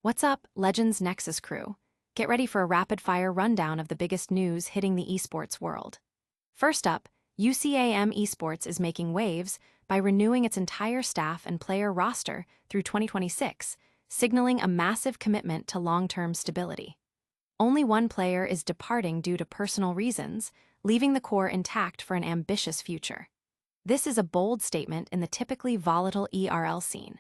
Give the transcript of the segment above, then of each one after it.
What's up, Legends Nexus crew? Get ready for a rapid-fire rundown of the biggest news hitting the esports world. First up, UCAM Esports is making waves by renewing its entire staff and player roster through 2026, signaling a massive commitment to long-term stability. Only one player is departing due to personal reasons, leaving the core intact for an ambitious future. This is a bold statement in the typically volatile ERL scene.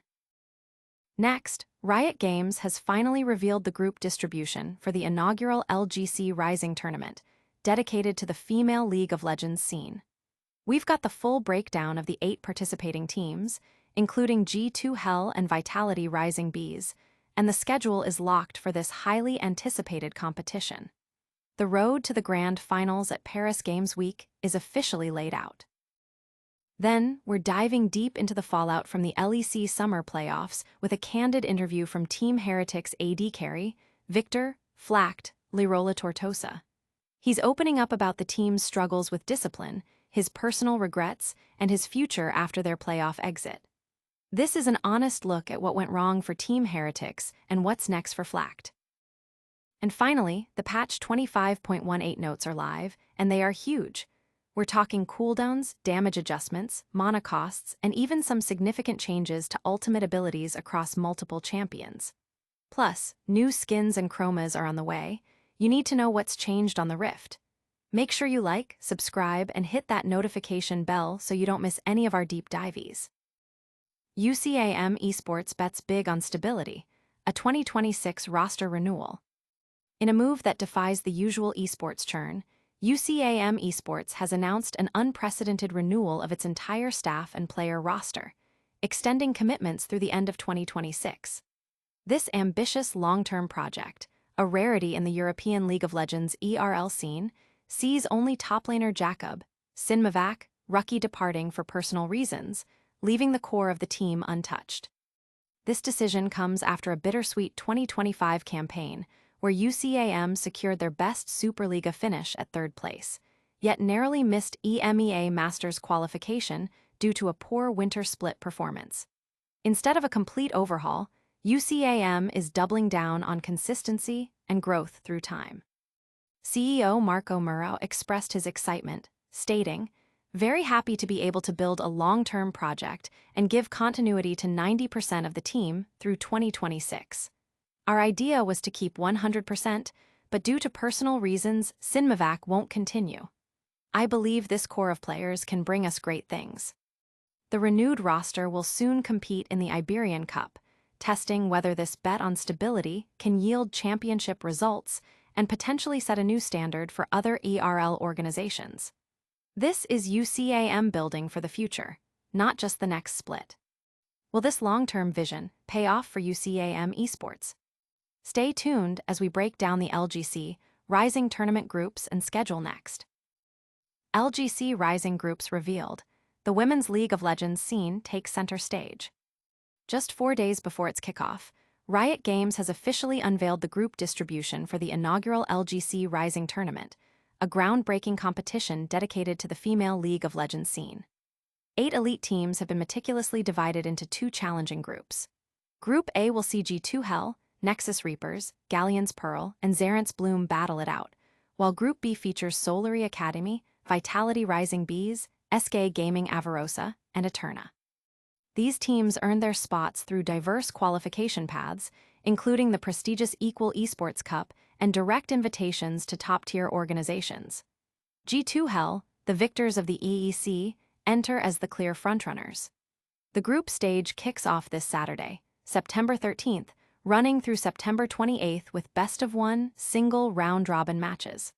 Next, Riot Games has finally revealed the group distribution for the inaugural LGC Rising tournament, dedicated to the female League of Legends scene. We've got the full breakdown of the 8 participating teams, including G2 Hell and Vitality Rising Bees, and the schedule is locked for this highly anticipated competition. The road to the grand finals at Paris Games Week is officially laid out. Then, we're diving deep into the fallout from the LEC Summer Playoffs with a candid interview from Team Heretics AD carry, Victor Flakked Lirola Tortosa. He's opening up about the team's struggles with discipline, his personal regrets, and his future after their playoff exit. This is an honest look at what went wrong for Team Heretics and what's next for Flakked. And finally, the patch 25.18 notes are live, and they are huge. We're talking cooldowns, damage adjustments, mana costs, and even some significant changes to ultimate abilities across multiple champions. Plus, new skins and chromas are on the way. You need to know what's changed on the Rift. Make sure you like, subscribe, and hit that notification bell so you don't miss any of our deep dives. UCAM Esports bets big on stability, a 2026 roster renewal. In a move that defies the usual esports churn, UCAM Esports has announced an unprecedented renewal of its entire staff and player roster, extending commitments through the end of 2026. This ambitious long-term project, a rarity in the European League of Legends ERL scene, sees only top laner Jacob, Sinmavac, Rucky departing for personal reasons, leaving the core of the team untouched. This decision comes after a bittersweet 2025 campaign, where UCAM secured their best Superliga finish at 3rd place, yet narrowly missed EMEA Masters qualification due to a poor winter split performance. Instead of a complete overhaul, UCAM is doubling down on consistency and growth through time. CEO Marco Muro expressed his excitement, stating, "Very happy to be able to build a long-term project and give continuity to 90% of the team through 2026. Our idea was to keep 100%, but due to personal reasons, Sinmavac won't continue. I believe this core of players can bring us great things." The renewed roster will soon compete in the Iberian Cup, testing whether this bet on stability can yield championship results and potentially set a new standard for other ERL organizations. This is UCAM building for the future, not just the next split. Will this long-term vision pay off for UCAM Esports? Stay tuned as we break down the LGC Rising tournament groups and schedule next. LGC Rising groups revealed. The Women's League of Legends scene takes center stage. Just 4 days before its kickoff, Riot Games has officially unveiled the group distribution for the inaugural LGC Rising tournament, a groundbreaking competition dedicated to the female League of Legends scene. 8 elite teams have been meticulously divided into 2 challenging groups. Group A will see G2 Hell, Nexus Reapers, Galleon's Pearl, and Xerath's Bloom battle it out, while Group B features Solary Academy, Vitality Rising Bees, SK Gaming Avarosa, and Eterna. These teams earn their spots through diverse qualification paths, including the prestigious Equal Esports Cup and direct invitations to top-tier organizations. G2 Hell, the victors of the EEC, enter as the clear frontrunners. The group stage kicks off this Saturday, September 13th, running through September 28th with best-of-1 single round-robin matches.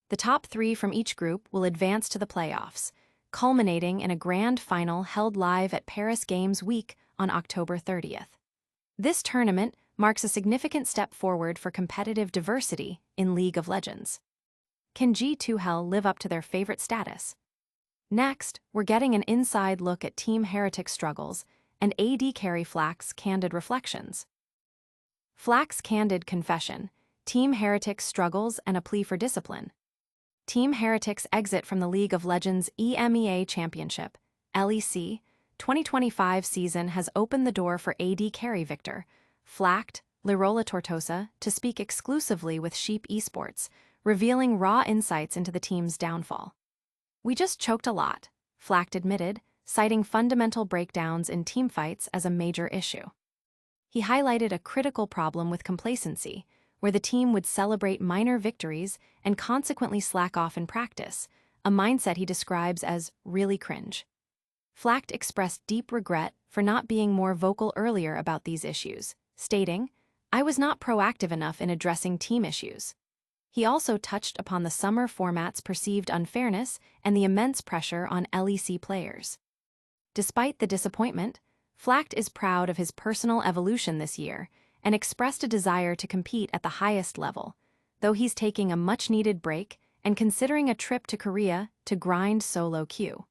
The top 3 from each group will advance to the playoffs, culminating in a grand final held live at Paris Games Week on October 30th. This tournament marks a significant step forward for competitive diversity in League of Legends. Can G2 Hell live up to their favorite status? Next, we're getting an inside look at Team Heretics struggles and AD carry Flakk's candid reflections. Flakk's candid confession, Team Heretics struggles and a plea for discipline. Team Heretics exit from the League of Legends EMEA Championship, LEC, 2025 season has opened the door for AD carry Victor Flakked Lirola Tortosa, to speak exclusively with Sheep Esports, revealing raw insights into the team's downfall. "We just choked a lot," Flakked admitted, citing fundamental breakdowns in teamfights as a major issue. He highlighted a critical problem with complacency, where the team would celebrate minor victories and consequently slack off in practice, a mindset he describes as really cringe. Flakked expressed deep regret for not being more vocal earlier about these issues, stating, "I was not proactive enough in addressing team issues." He also touched upon the summer format's perceived unfairness and the immense pressure on LEC players. Despite the disappointment, Flakked is proud of his personal evolution this year and expressed a desire to compete at the highest level, though he's taking a much-needed break and considering a trip to Korea to grind solo queue.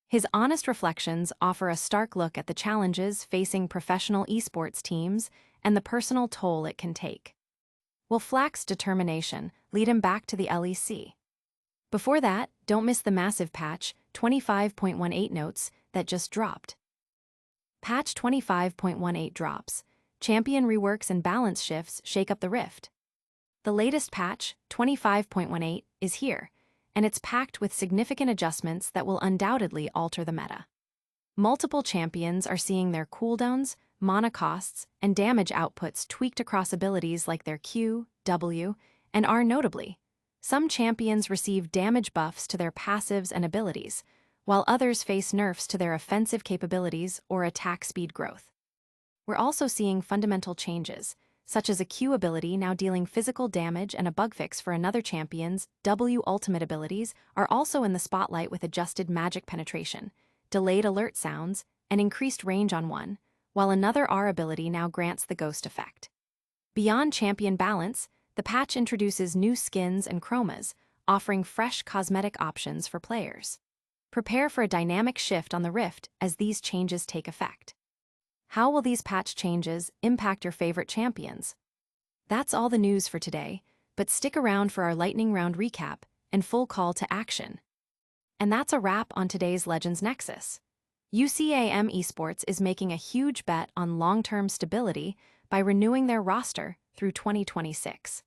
His honest reflections offer a stark look at the challenges facing professional esports teams and the personal toll it can take. Will Flakk's determination lead him back to the LEC? Before that, don't miss the massive patch 25.18 notes that just dropped. Patch 25.18 drops. Champion reworks and balance shifts shake up the rift. The latest patch, 25.18, is here, and it's packed with significant adjustments that will undoubtedly alter the meta. Multiple champions are seeing their cooldowns, mana costs, and damage outputs tweaked across abilities like their Q, W, and R notably. Some champions receive damage buffs to their passives and abilities, while others face nerfs to their offensive capabilities or attack speed growth. We're also seeing fundamental changes, such as a Q ability now dealing physical damage and a bug fix for another champion's W ultimate abilities are also in the spotlight with adjusted magic penetration, delayed alert sounds, and increased range on one, while another R ability now grants the ghost effect. Beyond champion balance, the patch introduces new skins and chromas, offering fresh cosmetic options for players. Prepare for a dynamic shift on the Rift as these changes take effect. How will these patch changes impact your favorite champions? That's all the news for today, but stick around for our lightning round recap and full call to action. And that's a wrap on today's Legends Nexus. UCAM Esports is making a huge bet on long-term stability by renewing their roster through 2026.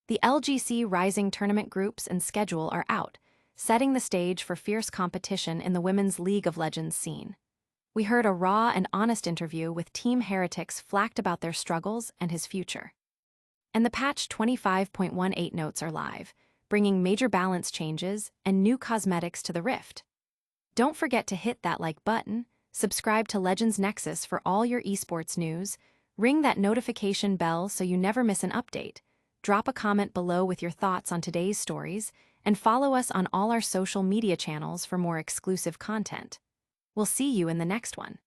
The LGC Rising tournament groups and schedule are out, setting the stage for fierce competition in the Women's League of Legends scene. We heard a raw and honest interview with Team Heretics Flakked about their struggles and his future. And the patch 25.18 notes are live, bringing major balance changes and new cosmetics to the Rift. Don't forget to hit that like button, subscribe to Legends Nexus for all your esports news, ring that notification bell so you never miss an update, drop a comment below with your thoughts on today's stories, and follow us on all our social media channels for more exclusive content. We'll see you in the next one.